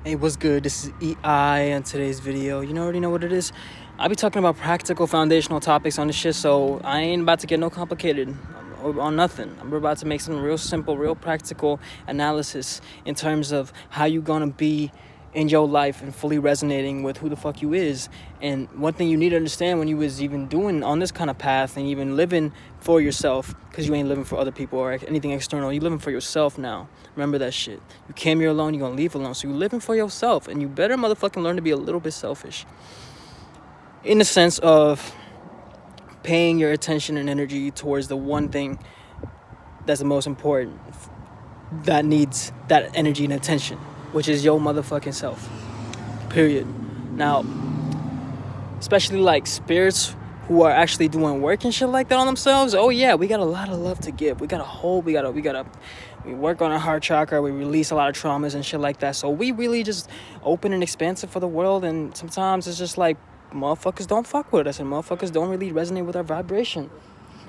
Hey, what's good? This is EI on today's video. You already know what it is. I'll be talking about practical foundational topics on this shit, so I ain't about to get no complicated on nothing. I'm about to make some real simple, real practical analysis in terms of how you gonna be in your life and fully resonating with who the fuck you is. And one thing you need to understand when you was even doing on this kind of path and even living for yourself, because you ain't living for other people or anything external, you living for yourself now. Remember that shit. You came here alone, you're gonna leave alone. So you living for yourself, and you better motherfucking learn to be a little bit selfish. In the sense of paying your attention and energy towards the one thing that's the most important, that needs that energy and attention, which is your motherfucking self. Period. Now, especially like spirits who are actually doing work and shit like that on themselves, oh yeah, we got a lot of love to give. We work on our heart chakra, we release a lot of traumas and shit like that. So we really just open and expansive for the world, and sometimes it's just like motherfuckers don't fuck with us and motherfuckers don't really resonate with our vibration.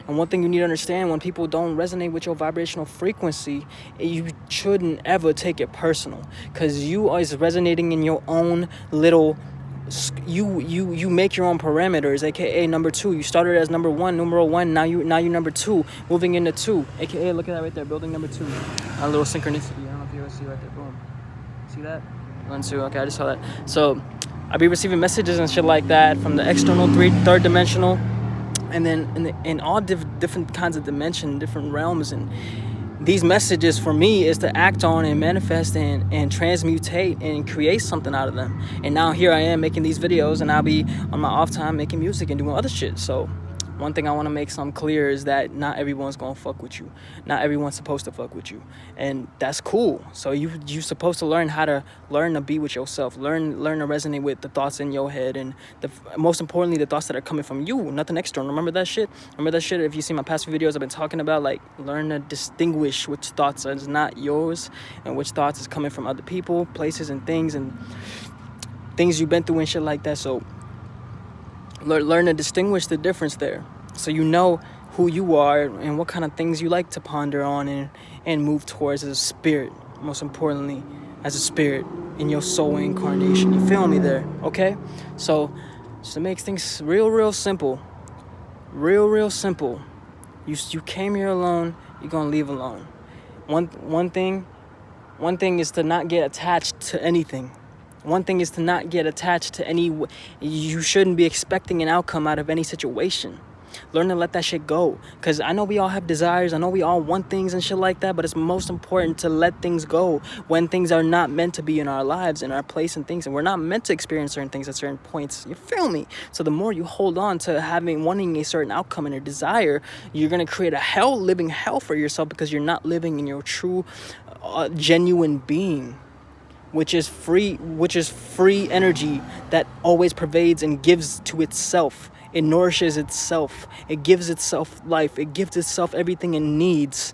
And one thing you need to understand, when people don't resonate with your vibrational frequency, you shouldn't ever take it personal, because you are resonating in your own little, you make your own parameters, aka number two. You started as numero one, now you're number two, moving into two, aka look at that right there, building number two. A little synchronicity. I don't know if you guys see right there. Boom. See that? 1, 2. Okay, I just saw that. So I be receiving messages and shit like that from the external third dimensional, and then in all different kinds of dimension, different realms. And these messages for me is to act on and manifest and transmutate and create something out of them. And now here I am making these videos, and I'll be on my off time making music and doing other shit. So one thing I want to make some clear is that not everyone's gonna fuck with you. Not everyone's supposed to fuck with you, and that's cool. So you're supposed to learn how to be with yourself. Learn to resonate with the thoughts in your head, and most importantly, the thoughts that are coming from you, nothing external. Remember that shit. If you see my past videos, I've been talking about like learn to distinguish which thoughts is not yours and which thoughts is coming from other people, places, and things you've been through and shit like that. So learn to distinguish the difference there, so you know who you are and what kind of things you like to ponder on and move towards as a spirit. Most importantly, as a spirit in your soul incarnation. You feel me there? Okay? So just to make things real simple. Real simple. You came here alone, you're gonna leave alone. One thing is to not get attached to anything. One thing is to not get attached to you shouldn't be expecting an outcome out of any situation. Learn to let that shit go. Because I know we all have desires. I know we all want things and shit like that. But it's most important to let things go when things are not meant to be in our lives, in our place and things. And we're not meant to experience certain things at certain points. You feel me? So the more you hold on to wanting a certain outcome and a desire, you're going to create a living hell for yourself, because you're not living in your true, genuine being. Which is free energy that always pervades and gives to itself. It nourishes itself. It gives itself life. It gives itself everything it needs.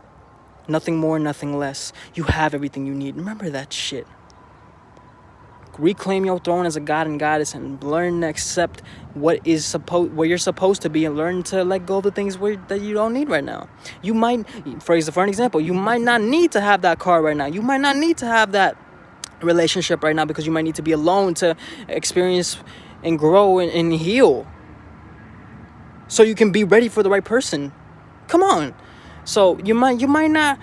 Nothing more, nothing less. You have everything you need. Remember that shit. Reclaim your throne as a god and goddess, and learn to accept where you're supposed to be, and learn to let go of the things that you don't need right now. You might, for an example, you might not need to have that car right now. You might not need to have that relationship right now, because you might need to be alone to experience and grow and heal, so you can be ready for the right person. Come on. So you might not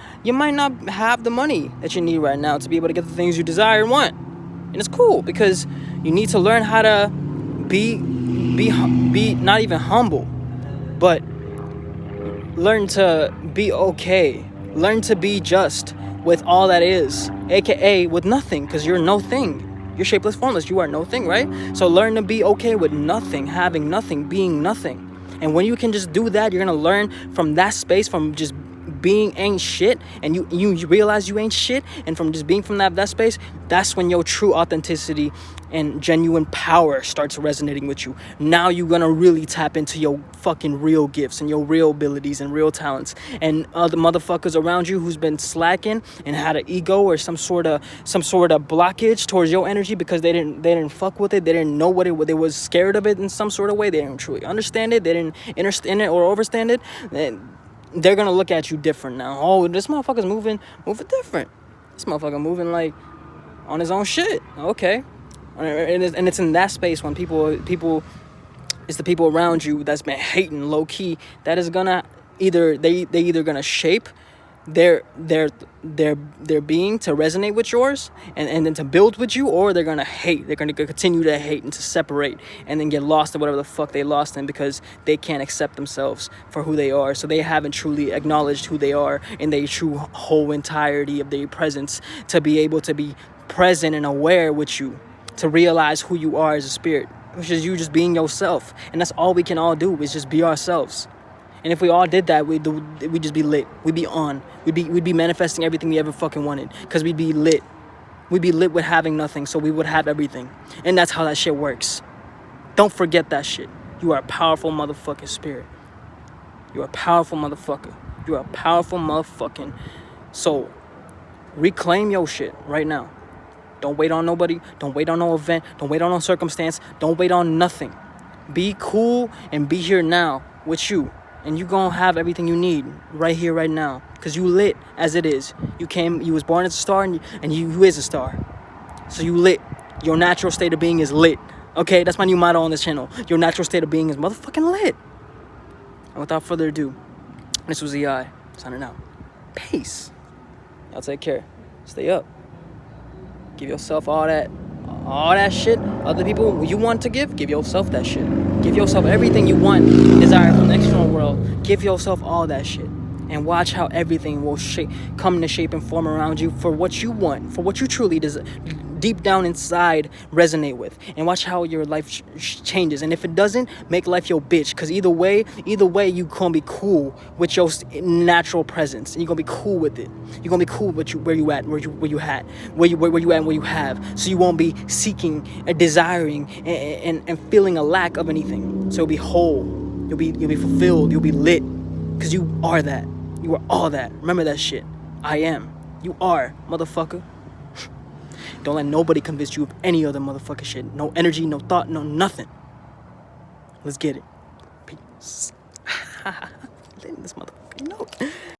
have the money that you need right now to be able to get the things you desire and want, and it's cool, because you need to learn how to be not even humble, but learn to be okay. Learn to be just with all that is, aka with nothing, because you're no thing. You're shapeless, formless. You are no thing, right? So learn to be okay with nothing, having nothing, being nothing. And when you can just do that, you're gonna learn from that space, from just being ain't shit, and you realize you ain't shit, and from just being from that space, that's when your true authenticity and genuine power starts resonating with you. Now you're gonna really tap into your fucking real gifts and your real abilities and real talents. And other motherfuckers around you who's been slacking and had an ego or some sort of blockage towards your energy because they didn't fuck with it, they didn't know what they was scared of it in some sort of way, they didn't truly understand it, they didn't understand it or overstand it, they're gonna look at you different now. Oh, this motherfucker's moving different. This motherfucker moving like on his own shit. Okay. And it's in that space when people, it's the people around you that's been hating low key that is gonna either they either gonna shape their being to resonate with yours and then to build with you, or they're gonna hate. They're gonna continue to hate and to separate and then get lost in whatever the fuck they lost in, because they can't accept themselves for who they are. So they haven't truly acknowledged who they are in their true whole entirety of their presence, to be able to be present and aware with you, to realize who you are as a spirit, which is you just being yourself. And that's all we can all do, is just be ourselves. And if we all did that, we'd just be lit. We'd be on. We'd be manifesting everything we ever fucking wanted, because we'd be lit. We'd be lit with having nothing, so we would have everything. And that's how that shit works. Don't forget that shit. You are a powerful motherfucking spirit. You're a powerful motherfucker. You're a powerful motherfucking soul. Reclaim your shit right now. Don't wait on nobody. Don't wait on no event. Don't wait on no circumstance. Don't wait on nothing. Be cool and be here now with you. And you gonna have everything you need right here, right now. Because you lit as it is. You was born as a star, and you is a star. So you lit. Your natural state of being is lit. Okay, that's my new motto on this channel. Your natural state of being is motherfucking lit. And without further ado, this was EI, signing out. Peace. Y'all take care. Stay up. Give yourself all that shit other people you want to give yourself that shit. Give yourself everything you want, desire from the external world. Give yourself all that shit, and watch how everything will come into shape and form around you for what you want, for what you truly deep down inside resonate with. And watch how your life changes. And if it doesn't, make life your bitch, because either way you gonna be cool with your natural presence, and you're gonna be cool with it. You're gonna be cool with where you at and where you have, so you won't be seeking and desiring and feeling a lack of anything. So you'll be whole, you'll be fulfilled, you'll be lit, because you are that. You are all that. Remember that shit. I am. You are, motherfucker. Don't let nobody convince you of any other motherfucking shit. No energy, no thought, no nothing. Let's get it. Peace. Letting this motherfucking note.